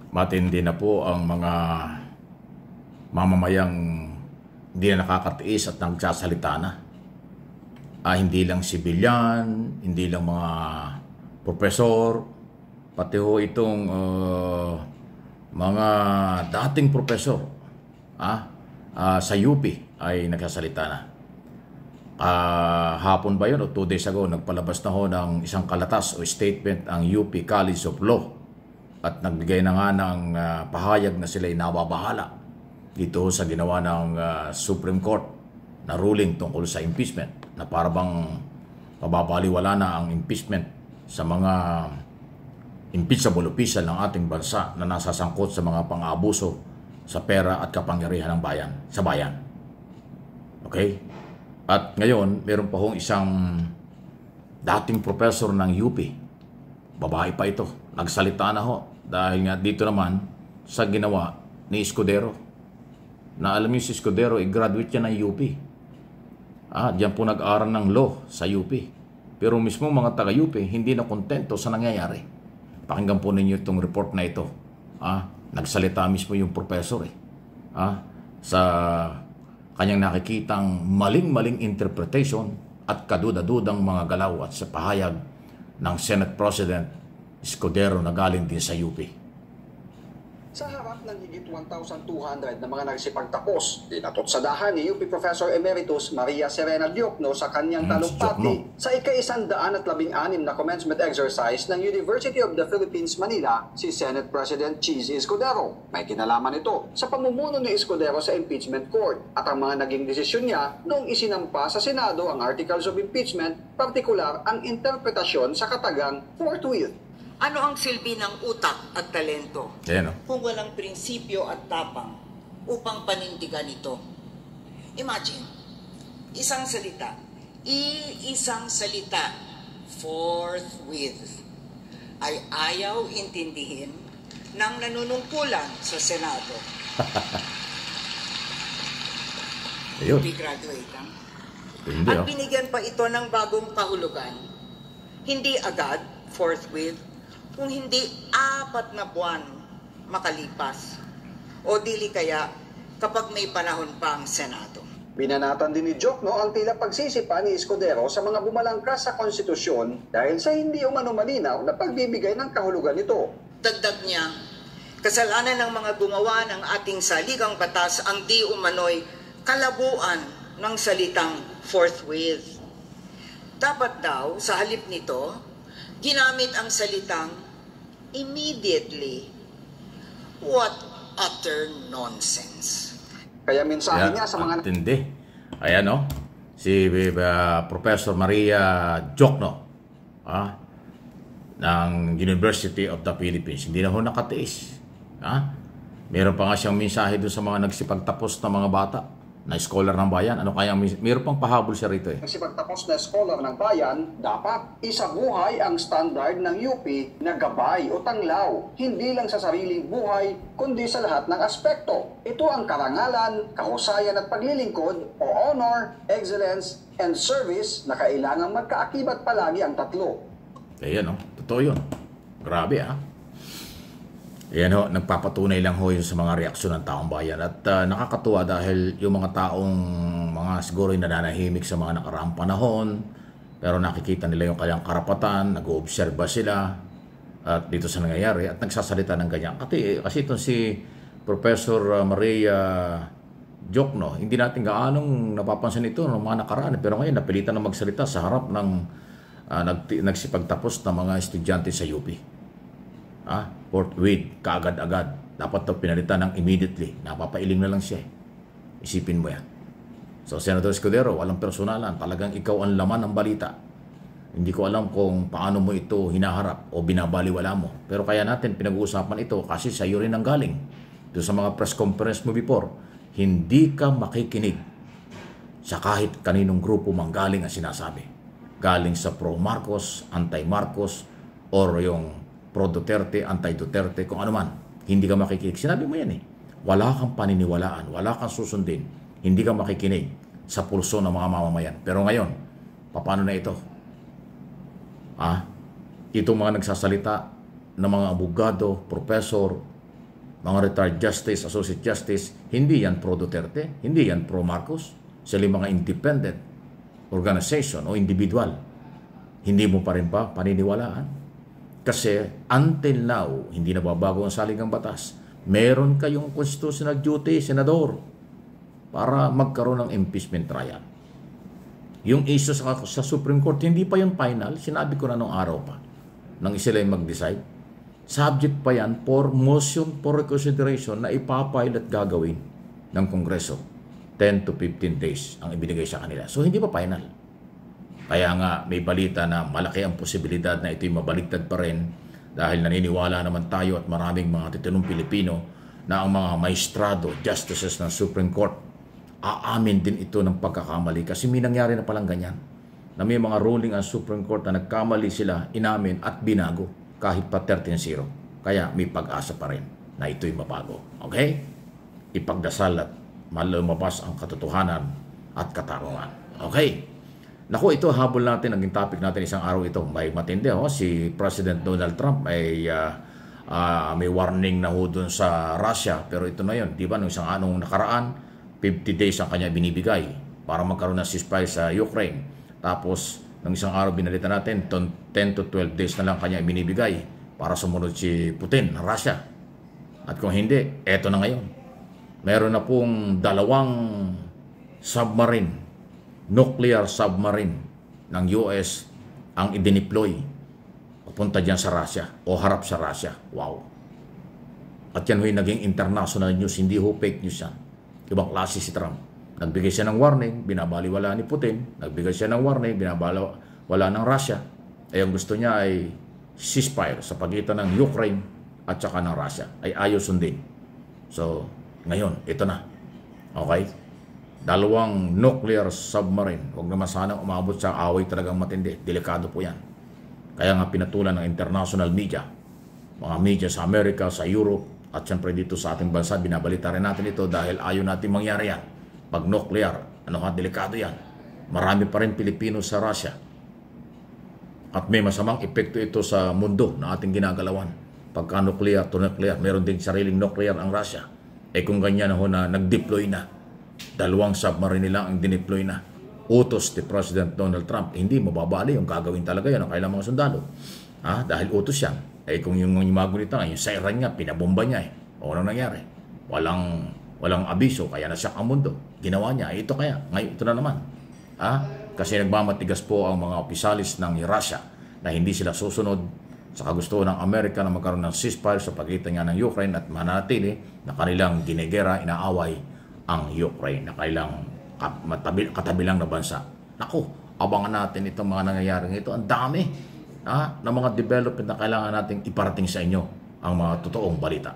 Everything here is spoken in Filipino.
matindi na po ang mga mamamayang hindi na nakakatiis at nagsasalita na. Hindi lang sibilyan, hindi lang mga profesor, pati ho itong mga dating profesor sa UP ay nagsasalita na. Hapon ba yun o 2 days ago, nagpalabas na ho ng isang kalatas o statement ang UP College of Law at nagbigay na nga ng pahayag na sila'y nababahala dito sa ginawa ng Supreme Court na ruling tungkol sa impeachment, na para bang mababaliwala na ang impeachment sa mga impeachable official ng ating bansa na nasasangkot sa mga pang-aabuso sa pera at kapangyarihan ng bayan, sa bayan. Okay? At ngayon, meron pa hong isang dating professor ng UP. Babae pa ito. Nagsalita na ho. Dahil nga dito naman sa ginawa ni Escudero. Na alam niyo si Escudero, graduate yan ng UP. Diyan po nag-aral ng law sa UP. Pero mismo mga taga-UP, hindi na kontento sa nangyayari. Pakinggan po ninyo itong report na ito. Nagsalita mismo yung professor sa kanyang nakikitang maling-maling interpretation at kaduda-dudang mga galaw at sa pahayag ng Senate President Escudero na galing din sa UP. Sa harap ng higit 1,200 na mga nagsipagtapos, dinatotsadahan ni UP Professor Emeritus Maria Serena Diokno sa kanyang talumpati sa ika-116 na commencement exercise ng University of the Philippines, Manila, si Senate President Cheese Escudero. May kinalaman ito sa pamumuno ni Escudero sa impeachment court at ang mga naging desisyon niya noong isinampa sa Senado ang Articles of Impeachment, partikular ang interpretasyon sa katagang forthwith. Ano ang silbi ng utak at talento kung walang prinsipyo at tapang upang panindigan ito? Imagine, isang salita, forthwith, ay ayaw intindihin ng nanunungkulan sa Senado. Hindi graduate lang. At binigyan pa ito ng bagong kahulugan. Hindi agad, forthwith, kung hindi 4 na buwan makalipas o dili kaya kapag may panahon pa ang Senado. Binanatan din ni Diokno ang tila pagsisipa ni Escudero sa mga bumalangkas sa konstitusyon dahil sa hindi umano malinaw na pagbibigay ng kahulugan nito. Dagdag niya, kasalanan ng mga gumawa ng ating saligang batas ang di umano'y kalabuan ng salitang forthwith. Dapat daw, sa halip nito, ginamit ang salitang immediately. What utter nonsense. Kaya mensahe niya sa mga... Hindi. Ayan si Professor Maria Diokno ng University of the Philippines. Hindi na ho nakatiis. Meron pa nga siyang mensahe doon sa mga nagsipagtapos na mga bata na scholar ng bayan. Ano kaya meron pang pahabol siya rito eh. Nagsipagtapos na scholar ng bayan, dapat isabuhay ang standard ng UP na gabay o tanglaw, hindi lang sa sariling buhay, kundi sa lahat ng aspekto. Ito ang karangalan, kahusayan at paglilingkod o honor, excellence, and service na kailangang magkaakibat palagi ang tatlo. Ayan totoo yun. Grabe Ayan nagpapatunay lang yun sa mga reaksyon ng taong bayan. At nakakatuwa dahil yung mga taong siguro yung nananahimik sa mga nakaraang panahon, pero nakikita nila yung kanyang karapatan, nag-oobserba sila at dito sa nangyayari at nagsasalita ng ganyan. Kasi itong si Professor Maria Diokno, hindi natin gaanong napapansin ito ng mga nakaraan. Pero ngayon napilitan na magsalita sa harap ng nagsipagtapos na mga estudyante sa UP. Forthwith, kaagad-agad. Dapat ito pinalitan ng immediately. Napapailing na lang siya. Isipin mo yan. So, Senator Escudero, walang personalan. Talagang ikaw ang laman ng balita. Hindi ko alam kung paano mo ito hinaharap o binabaliwala mo. Pero kaya natin pinag-uusapan ito kasi sa iyo rin ang galing. Doon sa mga press conference mo before, hindi ka makikinig sa kahit kaninong grupo mang galing ang sinasabi. Galing sa pro-Marcos, anti-Marcos, or yung pro-Duterte, anti-Duterte, kung ano man. Hindi ka makikinig. Sinabi mo yan Wala kang paniniwalaan, wala kang susundin. Hindi ka makikinig sa pulso ng mga mamamayan. Pero ngayon, paano na ito? Itong mga nagsasalita ng mga abogado, professor, mga retired justice, associate justice, hindi yan pro Duterte, hindi yan pro Marcos. Sila mga independent organization o individual. Hindi mo pa rin ba paniniwalaan? Kasi until now, hindi nababago ang saligang batas. Meron kayong constitutional duty, senador, para magkaroon ng impeachment trial. Yung issue sa Supreme Court, hindi pa yung final. Sinabi ko na nung araw pa, nang sila yung mag-decide. Subject pa yan for motion for reconsideration na ipapile at gagawin ng Kongreso. 10 to 15 days ang ibinigay sa kanila. So, hindi pa final. Kaya nga, may balita na malaki ang posibilidad na ito'y mabaligtad pa rin dahil naniniwala naman tayo at maraming mga titinong Pilipino na ang mga maestrado, justices ng Supreme Court, aamin din ito ng pagkakamali. Kasi may nangyari na palang ganyan. Na may mga ruling ang Supreme Court na nagkamali sila, inamin at binago kahit pa 13-0. Kaya may pag-asa pa rin na ito'y mabago. Okay? Ipagdasal at malumabas ang katotohanan at katarungan. Okay? Naku, ito habol natin, naging topic natin isang araw ito. May matindi, si President Donald Trump ay may warning na ho dun sa Russia. Pero ito na yun, di ba? Nung isang anong nakaraan, 50 days ang kanya binibigay para magkaroon ng ceasefire sa Ukraine. Tapos, nung isang araw binalita natin, 10 to 12 days na lang kanya binibigay para sumunod si Putin ng Russia. At kung hindi, eto na ngayon. Meron na pong 2 submarine, nuclear submarine ng US ang idineploy papunta dyan sa Russia o harap sa Russia. Wow! At yan ho'y naging international news, hindi ho fake news yan. Ibang klase si Trump. Nagbigay siya ng warning, binabaliwala ni Putin. Nagbigay siya ng warning, binabaliwala ng Russia. Ay ang gusto niya ay ceasefire sa pagitan ng Ukraine at saka ng Russia. Ay ayaw sundin. So, ngayon, ito na. Okay? 2 nuclear submarine. Huwag naman sanang umabot sa away talagang matindi. Delikado po yan. Kaya nga pinatulan ng international media. Mga media sa Amerika, sa Europe, at siyempre dito sa ating bansa, binabalita rin natin ito dahil ayaw natin mangyari yan. Pag nuclear, delikado yan. Marami pa rin Pilipino sa Russia. At may masamang epekto ito sa mundo na ating ginagalawan. Pagka nuclear to nuclear, meron din sariling nuclear ang Russia. Kung ganyan na nag-deploy na, 2 submarine nila ang dineploy na. Utos ni President Donald Trump, hindi mababali yung gagawin talaga yan ang kailang mga sundalo. Dahil utos yan. Kung yung mga gunita nga, yung siren nga, pinabomba niya O anong nangyari? Walang abiso, kaya nasyak ang mundo. Ginawa niya, ito kaya, ngayon ito na naman. Kasi nagmamatigas po ang mga opisalis ng Russia na hindi sila susunod sa kagustuhan ng Amerika na magkaroon ng ceasefire sa pagitan nga ng Ukraine at manatili na kanilang ginegera, inaaway ang Ukraine na kailang katabilang na bansa. Naku, abangan natin itong mga nangyayaring ito. Ang dami ng mga development na kailangan natin iparating sa inyo ang mga totoong balita.